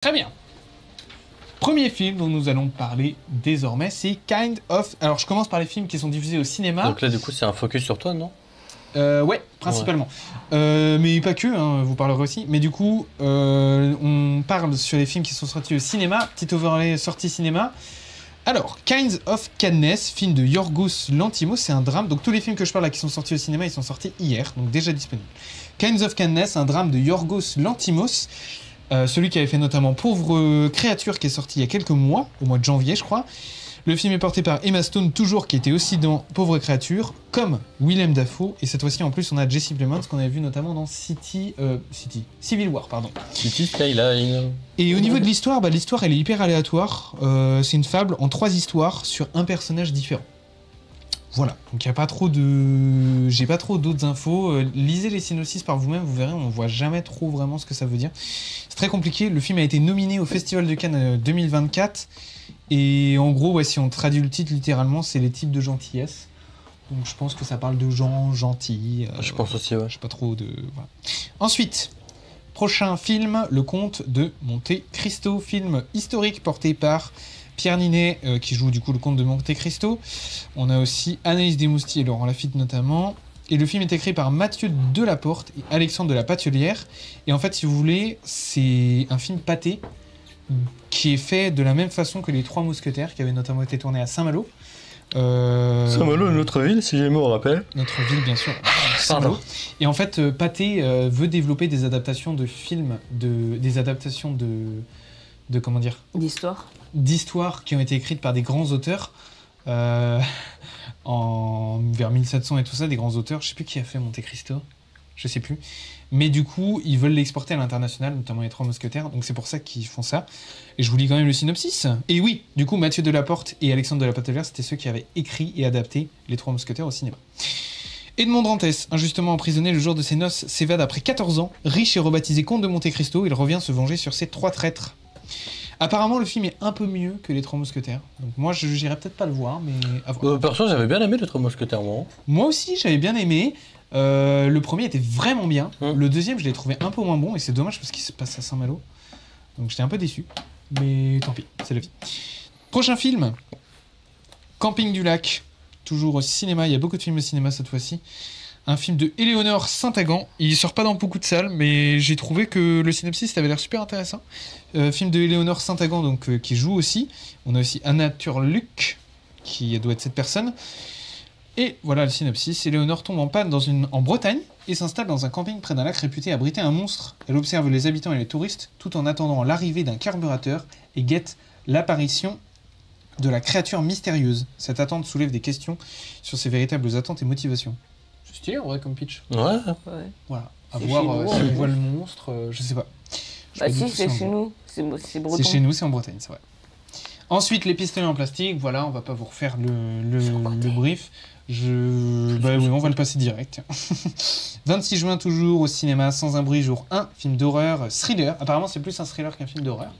Très bien. Premier film dont nous allons parler désormais, c'est Kind of... Alors, je commence par les films qui sont diffusés au cinéma. Donc là, du coup, c'est un focus sur toi, non? Ouais, principalement. Ouais. Mais pas que, hein, vous parlerez aussi. Mais du coup, on parle sur les films qui sont sortis au cinéma. Petit overlay sortie cinéma. Alors, Kinds of Kindness, film de Yorgos Lanthimos, c'est un drame. Donc tous les films que je parle là qui sont sortis au cinéma, ils sont sortis hier, donc déjà disponibles. Kinds of Kindness, un drame de Yorgos Lanthimos, celui qui avait fait notamment Pauvre créature, qui est sorti il y a quelques mois, au mois de janvier je crois. Le film est porté par Emma Stone, toujours, qui était aussi dans Pauvre créature, comme Willem Dafoe, et cette fois-ci en plus on a Jesse Plemons, qu'on avait vu notamment dans Civil War, pardon. City Skyline. Et au niveau de l'histoire, l'histoire elle est hyper aléatoire. C'est une fable en 3 histoires sur un personnage différent. Voilà, donc j'ai pas trop d'autres infos. Lisez les synopsis par vous-même, vous verrez, on voit jamais trop vraiment ce que ça veut dire. C'est très compliqué. Le film a été nominé au Festival de Cannes 2024. Et en gros, ouais, si on traduit le titre littéralement, c'est les types de gentillesse. Donc je pense que ça parle de gens gentils. Je pense aussi, ouais. Je sais pas trop de... Voilà. Ensuite, prochain film, Le Comte de Monte Cristo, film historique porté par Pierre Ninet, qui joue du coup le Comte de Monte Cristo. On a aussi Anaïs Desmoustiers et Laurent Lafitte notamment. Et le film est écrit par Mathieu Delaporte et Alexandre de la Patelière. Et en fait, si vous voulez, c'est un film pâté qui est fait de la même façon que Les Trois Mousquetaires, qui avait notamment été tourné à Saint-Malo. Saint-Malo, notre ville, si jamais on rappelle. Notre ville, bien sûr. Saint-Malo. Et en fait, Pathé veut développer des adaptations de films, des adaptations de comment dire, d'histoires qui ont été écrites par des grands auteurs vers 1700 et tout ça, des grands auteurs. Je sais plus qui a fait Monte Cristo, je sais plus. Mais du coup, ils veulent l'exporter à l'international, notamment les Trois Mousquetaires, donc c'est pour ça qu'ils font ça. Et je vous lis quand même le synopsis. Et oui, du coup, Mathieu Delaporte et Alexandre de la Patelière, c'était ceux qui avaient écrit et adapté les Trois Mousquetaires au cinéma. Edmond Dantès, injustement emprisonné le jour de ses noces, s'évade après 14 ans. Riche et rebaptisé comte de Monte Cristo, il revient se venger sur ses 3 traîtres. Apparemment, le film est un peu mieux que les Trois Mousquetaires. Donc moi, je n'irai peut-être pas le voir, mais à voir. Perso, j'avais bien aimé les Trois Mousquetaires, moi. Moi aussi, j'avais bien aimé. Le premier était vraiment bien. Le deuxième, je l'ai trouvé un peu moins bon. Et c'est dommage parce qu'il se passe à Saint-Malo. Donc j'étais un peu déçu. Mais tant pis, c'est la vie. Prochain film. Camping du lac. Toujours au cinéma. Il y a beaucoup de films au cinéma cette fois-ci. Un film de Éléonore Saint-Agan. Il sort pas dans beaucoup de salles, mais j'ai trouvé que le synopsis avait l'air super intéressant. Film de Éléonore Saint-Agan, donc, qui joue aussi. On a aussi Anna Turluc, qui doit être cette personne. Et voilà le synopsis. Éléonore tombe en panne en Bretagne et s'installe dans un camping près d'un lac réputé abriter un monstre. Elle observe les habitants et les touristes tout en attendant l'arrivée d'un carburateur et guette l'apparition de la créature mystérieuse. Cette attente soulève des questions sur ses véritables attentes et motivations. C'est stylé en vrai comme pitch. Ouais. Voilà. À voir si on voit le monstre, je sais pas. Si, c'est chez nous. C'est breton. C'est chez nous, c'est en Bretagne, c'est vrai. Ensuite, les pistolets en plastique, voilà, on va pas vous refaire le brief. Oui, on va le passer direct. 26 juin, toujours au cinéma, Sans un bruit, jour 1, film d'horreur, thriller. Apparemment, c'est plus un thriller qu'un film d'horreur.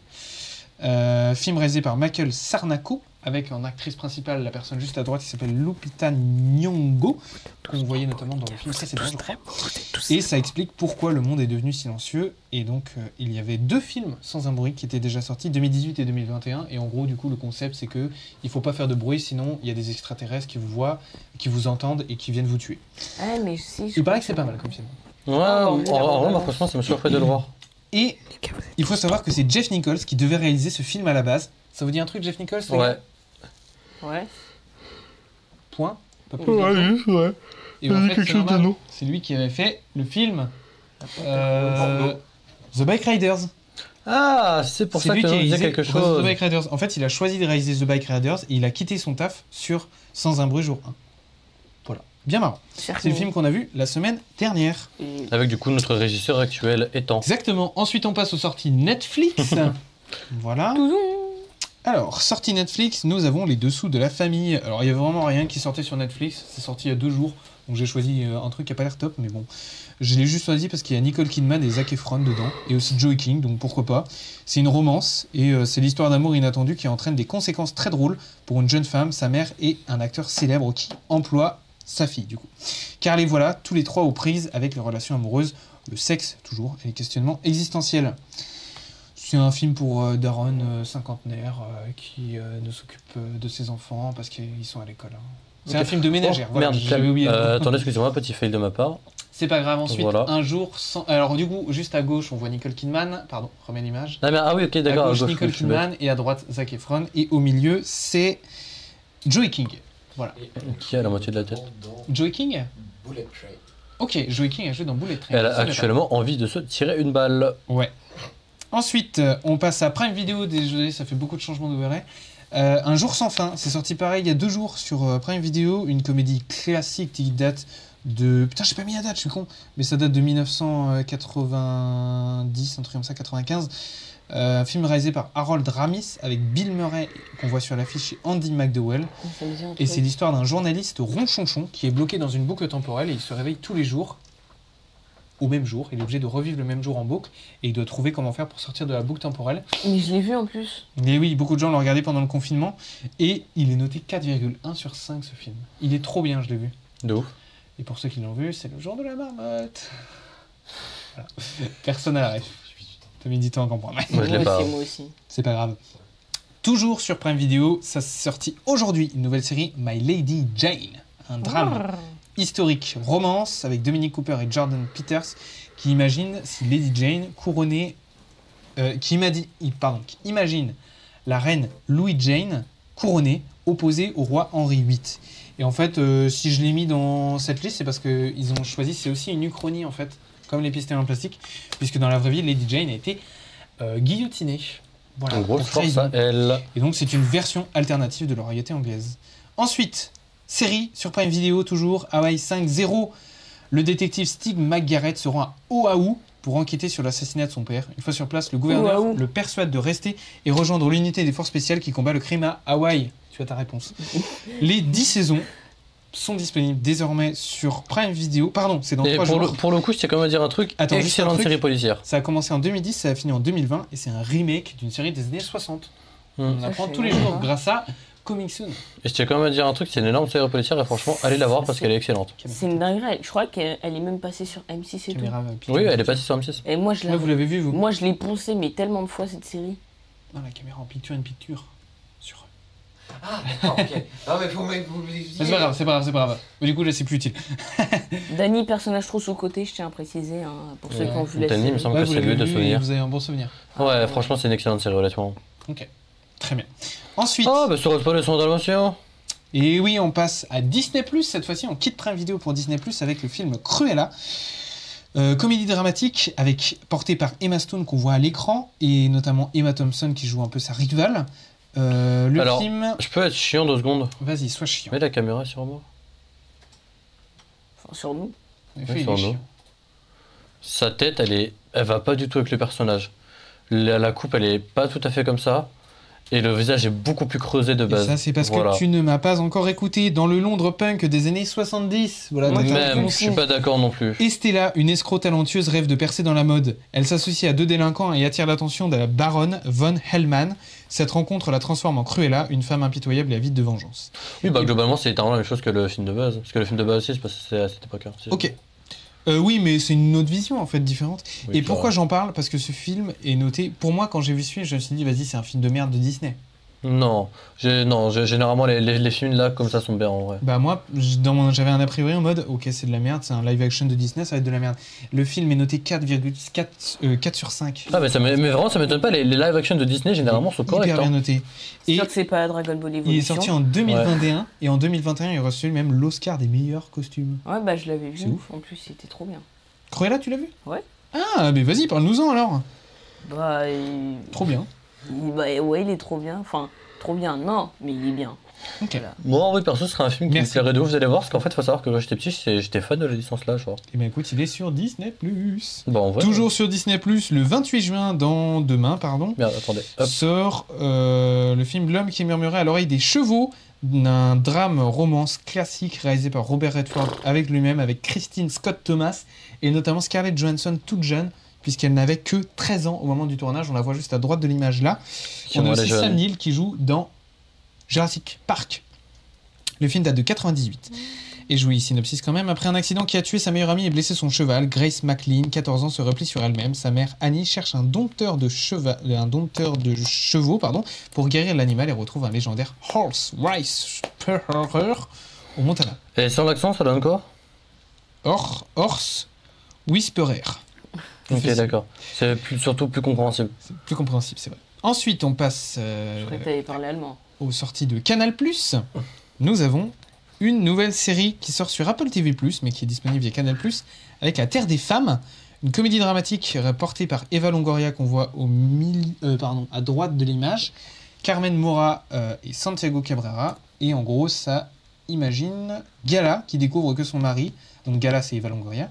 Film réalisé par Michael Sarnacco, avec en actrice principale la personne juste à droite qui s'appelle Lupita Nyong'o, qu'on voyait notamment dans le film précédent, je crois. Et ça explique pourquoi le monde est devenu silencieux. Et donc, il y avait 2 films sans un bruit qui étaient déjà sortis, 2018 et 2021. Et en gros, du coup, le concept, c'est que il faut pas faire de bruit, sinon il y a des extraterrestres qui vous voient, qui vous entendent et qui viennent vous tuer. Ah, mais si. Il paraît que c'est pas mal comme film. Ouais, en vrai, moi, franchement, ça me surpris de le voir. Et il faut savoir que c'est Jeff Nichols qui devait réaliser ce film à la base. Ça vous dit un truc, Jeff Nichols? Ouais. Ouais. Point. Pas plus Ouais. Et en fait, c'est lui qui avait fait le film The Bike Riders. Ah, c'est pour ça qu'il disait quelque chose. The Bike Riders. En fait, il a choisi de réaliser The Bike Riders et il a quitté son taf sur Sans un bruit jour 1. Voilà. Bien marrant. C'est le film qu'on a vu la semaine dernière. Avec du coup notre régisseur actuel étant. Exactement. Ensuite, on passe aux sorties Netflix. Voilà. Alors, sortie Netflix, nous avons Les Dessous de la famille. Alors, il y avait vraiment rien qui sortait sur Netflix. C'est sorti il y a 2 jours. Donc, j'ai choisi un truc qui a pas l'air top, mais bon. Je l'ai juste choisi parce qu'il y a Nicole Kidman et Zac Efron dedans. Et aussi Joey King, donc pourquoi pas. C'est une romance et c'est l'histoire d'amour inattendu qui entraîne des conséquences très drôles pour une jeune femme, sa mère et un acteur célèbre qui emploie sa fille, du coup. Car les voilà, tous les 3 aux prises avec les relations amoureuses, le sexe, toujours, et les questionnements existentiels. C'est un film pour Daron cinquantenaire qui ne s'occupe de ses enfants parce qu'ils sont à l'école. Hein. C'est un film de ménagère. Oh, voilà, merde, j'avais oublié. attendez, excusez-moi, petit fail de ma part. C'est pas grave. Ensuite, Voilà. un jour sans. Alors du coup, juste à gauche, on voit Nicole Kidman. Pardon, remets l'image. Ah oui, ok, d'accord. À gauche, oui, Nicole je suis bête. Kidman et à droite, Zac Efron. Et au milieu, c'est Joey King. Voilà. Qui a la moitié de la tête? Joey King. Bullet Train. Ok, Joey King a joué dans Bullet Train. Elle a Ça, je savais actuellement envie de se tirer une balle. pas. Ouais. Ensuite, on passe à Prime Video. Désolé, ça fait beaucoup de changements d'overlay. Un jour sans fin, c'est sorti pareil il y a 2 jours sur Prime Video, une comédie classique qui date de... Putain, j'ai pas mis la date, je suis con, mais ça date de 1990, un truc comme ça, 95. Un film réalisé par Harold Ramis avec Bill Murray qu'on voit sur l'affiche et Andy McDowell. Ça me dit un Et truc. c'est l'histoire d'un journaliste ronchonchon qui est bloqué dans une boucle temporelle et il se réveille tous les jours au même jour. Il est obligé de revivre le même jour en boucle et il doit trouver comment faire pour sortir de la boucle temporelle. Mais je l'ai vu en plus. Et oui, beaucoup de gens l'ont regardé pendant le confinement et il est noté 4,1 sur 5 ce film. Il est trop bien, je l'ai vu. De ouf. Et pour ceux qui l'ont vu, c'est le jour de la marmotte. Voilà. Personne à la ref. T'as mis du temps à comprendre. Moi, je l'ai pas. Moi aussi. C'est pas grave. Toujours sur Prime Video, ça s'est sorti aujourd'hui, une nouvelle série, My Lady Jane. Un drame historique, romance, avec Dominic Cooper et Jordan Peters, qui imagine si Lady Jane couronnée... qui imagine la reine Louis Jane couronnée, opposée au roi Henri VIII. Et en fait, si je l'ai mis dans cette liste, c'est parce qu'ils ont choisi, c'est aussi une uchronie en fait, comme les pistolets en plastique, puisque dans la vraie vie, Lady Jane a été guillotinée. Voilà, En gros, pour force trahison. à elle. Et donc, c'est une version alternative de la royauté anglaise. Ensuite, série sur Prime Video, toujours, Hawaii 5-0. Le détective Steve McGarrett se rend à Oahu pour enquêter sur l'assassinat de son père. Une fois sur place, le gouverneur Oahu. le persuade de rester et rejoindre l'unité des forces spéciales qui combat le crime à Hawaï. Tu as ta réponse. Les 10 saisons sont disponibles désormais sur Prime Video. Pardon, c'est dans Et 3 jours. pour le coup, je tiens quand même à dire un truc. Attends, juste un Excellente truc. série policière. Ça a commencé en 2010, ça a fini en 2020 et c'est un remake d'une série des années 60. On Ça, apprend je tous les sais jours pas. grâce à Coming Soon. Et je tiens quand même à dire un truc, c'est une énorme série policière et franchement, allez la voir parce qu'elle est excellente. C'est une dinguerie. Je crois qu'elle est même passée sur M6 et tout. Caméra, Oui, elle est passée sur M6. Et moi, je Ouais, vous l'avez vu, vous moi, je l'ai poncé, mais tellement de fois cette série. Non, la caméra en picture in picture. Sur... Ah, d'accord, ok. Non, mais faut vous le disiez. Mais c'est pas grave, c'est pas grave, c'est pas grave. Mais du coup, là, c'est plus utile. Dany, personnage trop sous-côté, je tiens à préciser, hein, pour ceux qui ont vu la Dany, il me série. semble Ouais, que vous c'est l'avez mieux de vu et souvenir. vous avez un bon souvenir. Ouais, franchement, c'est une excellente série, honnêtement. Ok, très bien. Ensuite, Oh, bah sur pas le son d'Almatien. et oui, on passe à Disney+. Cette fois-ci, on quitte Prime Video pour Disney+, avec le film Cruella. Comédie dramatique portée par Emma Stone qu'on voit à l'écran et notamment Emma Thompson qui joue un peu sa rivale. Alors, film... Je peux être chiant 2 secondes. Vas-y, sois chiant. Mets la caméra sur moi. Enfin, sur nous. En effet, il sur est nous. chiant. Sa tête, elle va pas du tout avec le personnage. La coupe, elle est pas tout à fait comme ça. Et le visage est beaucoup plus creusé de Et base. ça, c'est parce Voilà. que tu ne m'as pas encore écouté dans le Londres punk des années 70. Voilà, Moi, donc, Même, je suis pas d'accord non plus. Estella, une escroc talentueuse, rêve de percer dans la mode. Elle s'associe à 2 délinquants et attire l'attention de la baronne von Hellman. Cette rencontre la transforme en Cruella, une femme impitoyable et avide de vengeance. Oui, bah globalement, c'est littéralement la même chose que le film de base. Parce que le film de base aussi, c'est passé à cette époque. Hein. Ok. Oui, mais c'est une autre vision en fait différente. Oui, Et pourquoi clairement. j'en parle? Parce que ce film est noté. Pour moi, quand j'ai vu ce film, je me suis dit, vas-y, c'est un film de merde de Disney. Non, généralement les films là comme ça sont bien en vrai. Bah moi, j'avais un a priori en mode, ok, c'est de la merde, c'est un live action de Disney, ça va être de la merde. Le film est noté 4,4 sur 5. Ah mais vraiment ça m'étonne pas, les live action de Disney généralement sont corrects. Hyper bien Hein. noté. C'est Et sûr que c'est pas Dragon Ball Evolution. il est sorti en 2021 et en 2021, il a reçu même l'Oscar des meilleurs costumes. Ouais, bah je l'avais vu. C'est ouf. En plus, c'était trop bien. Cruella, tu l'as vu? Ouais. Ah, mais vas-y, parle-nous-en alors. Bah, Trop bien. bah, ouais, il est trop bien. Enfin, trop bien, non, mais il est bien. Ok. Voilà. Moi en vrai perso ce serait un film qui Merci. me plairait de ouf, vous allez voir, parce qu'en fait faut savoir que quand j'étais petit j'étais fan de la licence là, genre. Et ben écoute, il est sur Disney+. Bon en vrai. Toujours sur Disney+, le 28 juin, demain, Merde, attendez. Hop. sort le film L'homme qui murmurait à l'oreille des chevaux, un drame romance classique réalisé par Robert Redford avec lui-même, avec Christine Scott Thomas et notamment Scarlett Johansson toute jeune, puisqu'elle n'avait que 13 ans au moment du tournage. On la voit juste à droite de l'image là. On a moi, aussi les jeunes. Sam Neill qui joue dans Jurassic Park. Le film date de 98. Et je vous lis synopsis quand même. Après un accident qui a tué sa meilleure amie et blessé son cheval, Grace McLean, 14 ans, se replie sur elle-même. Sa mère, Annie, cherche un dompteur de chevaux pour guérir l'animal et retrouve un légendaire Horse Rice Whisperer au Montana. Et sans l'accent, ça donne quoi? Horse Whisperer. Ok, d'accord. C'est surtout plus compréhensible. C'est plus compréhensible, c'est vrai. Ensuite, on passe Je croyais que t'avais parlé allemand. aux sorties de Canal+. Nous avons une nouvelle série qui sort sur Apple TV+, mais qui est disponible via Canal+, avec La Terre des Femmes, une comédie dramatique portée par Eva Longoria qu'on voit à droite de l'image, Carmen Maura et Santiago Cabrera, et en gros ça imagine Gala qui découvre que son mari, donc Gala c'est Eva Longoria,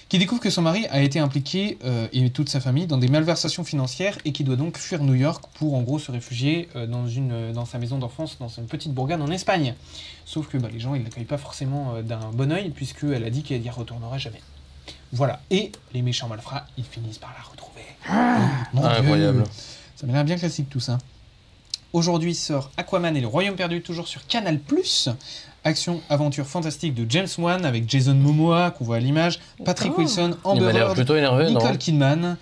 qui découvre que son mari a été impliqué, et toute sa famille, dans des malversations financières et qui doit donc fuir New York pour en gros se réfugier dans sa maison d'enfance, dans une petite bourgade en Espagne. Sauf que les gens ils l'accueillent pas forcément d'un bon oeil puisqu'elle a dit qu'elle y retournera jamais. Voilà, et les méchants malfrats, ils finissent par la retrouver. Mon Incroyable. Dieu. Ça m'a l'air bien classique tout ça. Aujourd'hui sort Aquaman et le Royaume perdu, toujours sur Canal+. Action, aventure fantastique de James Wan avec Jason Momoa, qu'on voit à l'image, Patrick Wilson, Il Amber m'a l'air Heard, plutôt énervé, non? Nicole Kidman.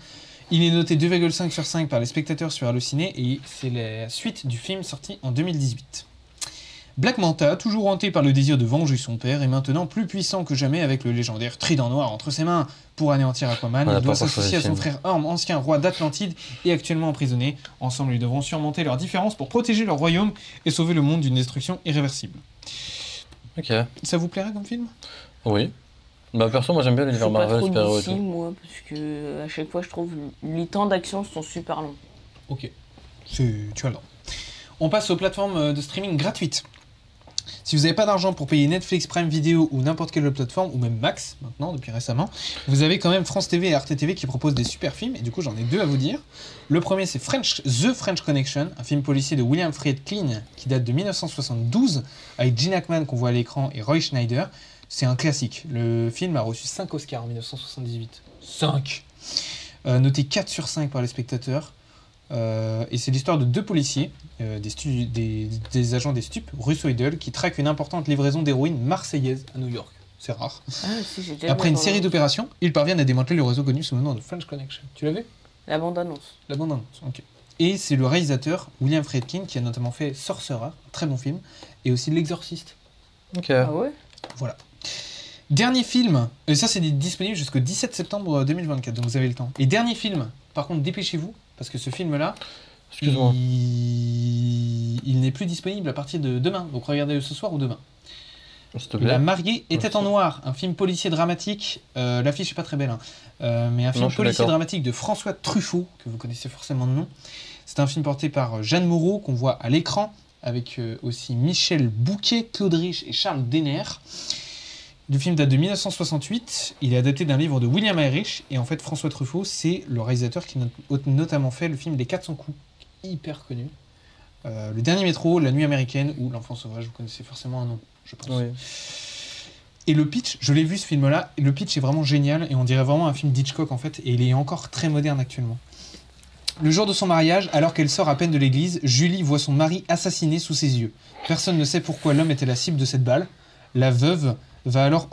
Il est noté 2,5 sur 5 par les spectateurs sur Allociné et c'est la suite du film sorti en 2018. Black Manta, toujours hanté par le désir de venger son père, est maintenant plus puissant que jamais avec le légendaire trident noir entre ses mains. Pour anéantir Aquaman, il doit s'associer à son frère Orm, ancien roi d'Atlantide et actuellement emprisonné. Ensemble, ils devront surmonter leurs différences pour protéger leur royaume et sauver le monde d'une destruction irréversible. Ok. Ça vous plairait comme film? Oui. Perso, moi j'aime bien Je l'univers suis pas Marvel, trop super-héros et d'ici, tout. moi, parce que à chaque fois, je trouve les temps d'action sont super longs. Ok. Tu as le droit. On passe aux plateformes de streaming gratuites. Si vous n'avez pas d'argent pour payer Netflix, Prime Video ou n'importe quelle autre plateforme, ou même Max maintenant, depuis récemment, vous avez quand même France TV et Arte TV qui proposent des super films, et du coup j'en ai deux à vous dire. Le premier c'est The French Connection, un film policier de William Friedkin qui date de 1972, avec Gene Hackman qu'on voit à l'écran et Roy Schneider. C'est un classique. Le film a reçu 5 Oscars en 1978. 5 Noté 4 sur 5 par les spectateurs. Et c'est l'histoire de deux policiers, des agents des stupes, Russo Idol, qui traquent une importante livraison d'héroïne marseillaise à New York. C'est rare. Ah, si, j'ai déjà Après vu une la série bande-annonce. d'opérations, ils parviennent à démanteler le réseau connu sous le nom de French Connection. Tu l'as vu? La bande-annonce. La bande-annonce, ok. Et c'est le réalisateur William Friedkin qui a notamment fait Sorcerer, un très bon film, et aussi L'Exorciste. Ok. Ah ouais? Voilà. Dernier film, et ça c'est disponible jusqu'au 17 septembre 2024, donc vous avez le temps. Et dernier film, par contre dépêchez-vous, parce que ce film-là, Excuse-moi. il n'est plus disponible à partir de demain, donc regardez-le ce soir ou demain. S'il te plaît. La mariée était en noir, un film policier dramatique, l'affiche est pas très belle, mais un film Non, je suis policier d'accord. dramatique de François Truffaut, que vous connaissez forcément de nom. C'est un film porté par Jeanne Moreau, qu'on voit à l'écran, avec aussi Michel Bouquet, Claude Rich et Charles Denner. Le film date de 1968, il est adapté d'un livre de William Irish, et en fait François Truffaut, c'est le réalisateur qui a notamment fait le film Les 400 coups, hyper connu. Le Dernier Métro, La Nuit américaine, ou L'Enfant sauvage, vous connaissez forcément un nom, je pense. Oui. Et le pitch, je l'ai vu ce film-là, et le pitch est vraiment génial, et on dirait vraiment un film d'Hitchcock en fait, et il est encore très moderne actuellement. Le jour de son mariage, alors qu'elle sort à peine de l'église, Julie voit son mari assassiné sous ses yeux. Personne ne sait pourquoi l'homme était la cible de cette balle. La veuve va alors